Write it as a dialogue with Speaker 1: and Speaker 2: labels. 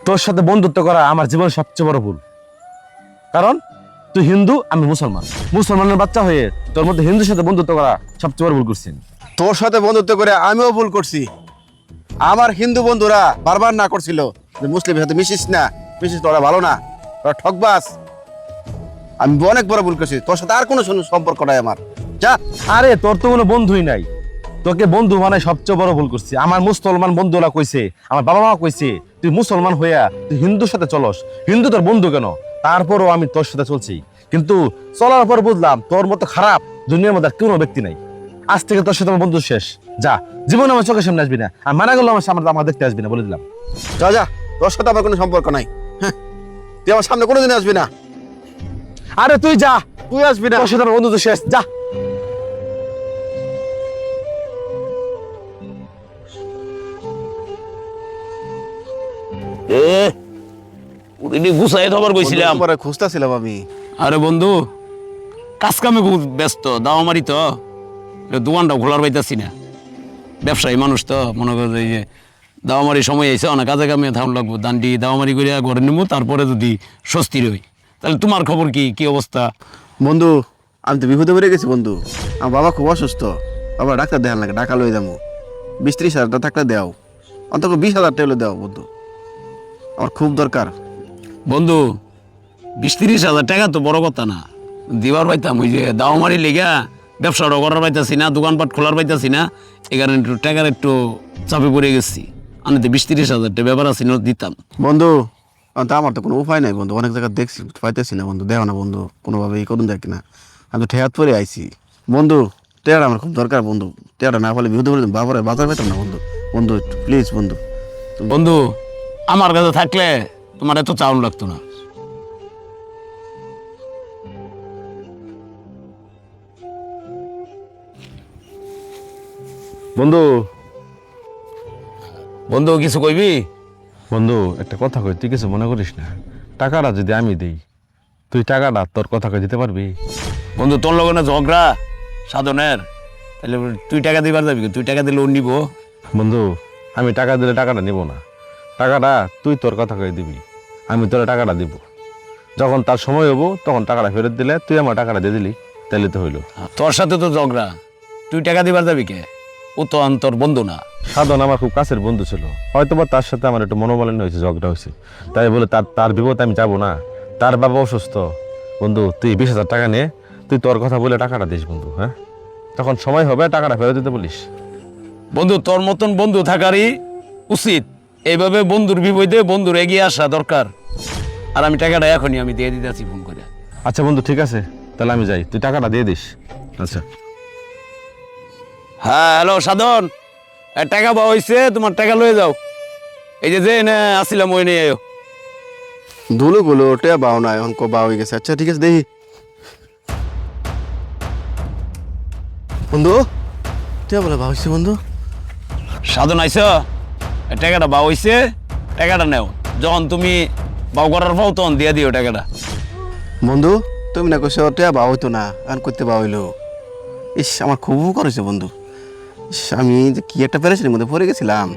Speaker 1: তোর সাথে বন্ধুত্ব করা আমার জীবনের সবচেয়ে বড় ভুল। কারণ তুই হিন্দু, আমি মুসলমান। মুসলমানের বাচ্চা হয়ে তোর মধ্যে হিন্দুর সাথে বন্ধুত্ব করা সবচেয়ে বড় ভুল করছি।
Speaker 2: তোর সাথে বন্ধুত্ব করে আমিও ভুল করছি। আমার হিন্দু বন্ধুরা বারবার না করছিল যে মুসলিমের সাথে মিশিস তোরা ভালো না, তোরা ঠকবাস। আমি অনেক বড় ভুল করছি, তোর সাথে আর কোনো সম্পর্ক নাই আমার। যা।
Speaker 1: আরে তোর তো কোনো বন্ধুই নাই, তোকে বন্ধু মানে সবচেয়ে বড় ভুল করছি। আমার মুসলমান বন্ধুরা কইছে, আমার বাবা মা কইছে তুই মুসলমান হইয়া তুই হিন্দুর সাথে চলস, হিন্দু তোর বন্ধু কেন? তারপরও আমি তোর সাথে চলছি, কিন্তু চলার পর বুঝলাম তোর মতো খারাপ দুনিয়ার মধ্যে আর কোনো ব্যক্তি নাই। আজ থেকে তোর সাথে আমার বন্ধু শেষ। যা, জীবনে আমার চোখের সামনে আসবি না, আর মানা গেল আমার সামনে আমার দেখতে আসবি না, বলে দিলাম।
Speaker 2: যা যা, তোর সাথে আমার কোনো সম্পর্ক নাই। হ্যাঁ, তুই আমার সামনে কোনোদিন আসবি না।
Speaker 1: আরে তুই যা,
Speaker 2: তুই আসবি না।
Speaker 1: তোর সাথে আমার বন্ধু তো শেষ, যা।
Speaker 3: গুছাই খবর কইছিলাম।
Speaker 2: তোমারে খুঁজতেছিলাম আমি।
Speaker 3: আরে বন্ধু, কাজ কামে খুব ব্যস্ত, দাওয়ামারি তো দোকানটাও খোলার পাইতাছি না। ব্যবসায়ী মানুষ তো, মনে করো এই যে দাওয়ামারি সময় আইসে অনেক কাজে কামে থাকুন লাগবো, দান্ডি দাওয়ামারি করে ঘরে নেবো, তারপরে যদি স্বস্তি রই। তাহলে তোমার খবর কি, কি অবস্থা?
Speaker 2: বন্ধু, আমি তো বিপদে পড়ে গেছি বন্ধু। আমার বাবা খুব অসুস্থ, বাবা ডাক্তার দেখান লাগে, টাকা লই যাবো। 20-30 হাজার টাকা থাকলে দেও, অন্তত 20,000 টাকা দেও বন্ধু, আমার খুব দরকার।
Speaker 3: বন্ধু, 20-30 হাজার টাকা তো বড় কথা না, দিবার পাইতাম। ওই যে দাওয়ামারি লেগা ব্যবসাটা করার পাইতাছি না, দোকানপাট খোলার পাইতাছি না, এই কারণে একটু টাকার একটু চাপে পড়ে গেছি। আমি তো 20-30 হাজার টাকা ব্যাপার আছে দিতাম।
Speaker 2: বন্ধু, আমার তো কোনো উপায় নাই বন্ধু, অনেক জায়গায় দেখছি পাইতেছি না বন্ধু, দেও না বন্ধু, কোনোভাবে ই করুন যায় কিনা। আমি তো ঠেহাত পরে আইছি বন্ধু, টেয়ারা আমার খুব দরকার বন্ধু। টেয়ারা না পারলে বিপদে পড়ে বাবার বাজার পেতাম না বন্ধু। বন্ধু প্লিজ বন্ধু।
Speaker 3: বন্ধু, আমার কাছে থাকলে তোমার এত চাউন লাগতো না।
Speaker 1: বন্ধু,
Speaker 3: বন্ধু কিছু কইবি?
Speaker 1: বন্ধু একটা কথা কই, তুই কিছু মনে করিস না? টাকাটা যদি আমি দিই, তুই টাকাটা তোর কথা কই দিতে পারবি?
Speaker 3: বন্ধু, তোর লগে না ঝগড়া সাধনের, তাহলে তুই টাকা দিবার যাবি? তুই টাকা দিলে ও নিব?
Speaker 1: বন্ধু, আমি টাকা দিলে টাকাটা নিব না, টাকাটা তুই তোর কথা কই দিবি, আমি তোর টাকাটা দিব। যখন তার সময় হবো তখন টাকাটা ফেরত দিলে তুই আমার টাকাটা দিয়ে দিলি, তাহলে তো হইলো।
Speaker 3: তোর সাথে তো ঝগড়া, তুই টাকা দিবার যাবি কে? ও তো তোর বন্ধু না।
Speaker 1: সাধন আমার খুব কাছের বন্ধু ছিল, হয়তোবা তার সাথে আমার একটু মনোমালিন্য হয়েছে, ঝগড়া হয়েছে, তাই বলে তার বিপদ আমি যাবো না? তার বাবা অসুস্থ বন্ধু, তুই 20,000 টাকা নিয়ে তুই তোর কথা বলে টাকাটা দিস বন্ধু। হ্যাঁ, তখন সময় হবে টাকাটা ফেরত দিতে বলিস।
Speaker 3: বন্ধু, তোর মতন বন্ধু থাকারই উচিত, এইভাবে বন্ধুর বিপদে বন্ধুর এগিয়ে আসা দরকার। আর আমি টাকাটা এখনই আমি দিয়ে দিতেছি ফোন করে।
Speaker 1: আচ্ছা বন্ধু, ঠিক আছে, তাহলে আমি যাই, তুই টাকাটা দিয়ে দিস। আচ্ছা।
Speaker 3: হ্যাঁ, হ্যালো সাধন, টাকা পাওয়া হয়েছে, তোমার টাকা লয়ে যাও। এই যে আসছিলাম ওই নিয়ে আয়ো।
Speaker 2: ধুলো গুলো টেয়া বাও না, এখন কো বাও হয়ে গেছে। আচ্ছা ঠিক আছে, দেখি বন্ধু, টেয়া বলে বাও হয়েছে বন্ধু।
Speaker 3: সাধন আইস, টাকাটা বাও হয়েছে, টাকাটা নেও। যখন তুমি বাও করার পাও তখন দিয়ে দিও টাকাটা।
Speaker 2: বন্ধু, তুমি না কইছো টেয়া বাও হইতো না, এখন করতে বাও হইলো। ইস, আমার খুব করেছে বন্ধু। ইস, আমি যে কি একটা পেরেছিলাম মধ্যে পড়ে গেছিলাম।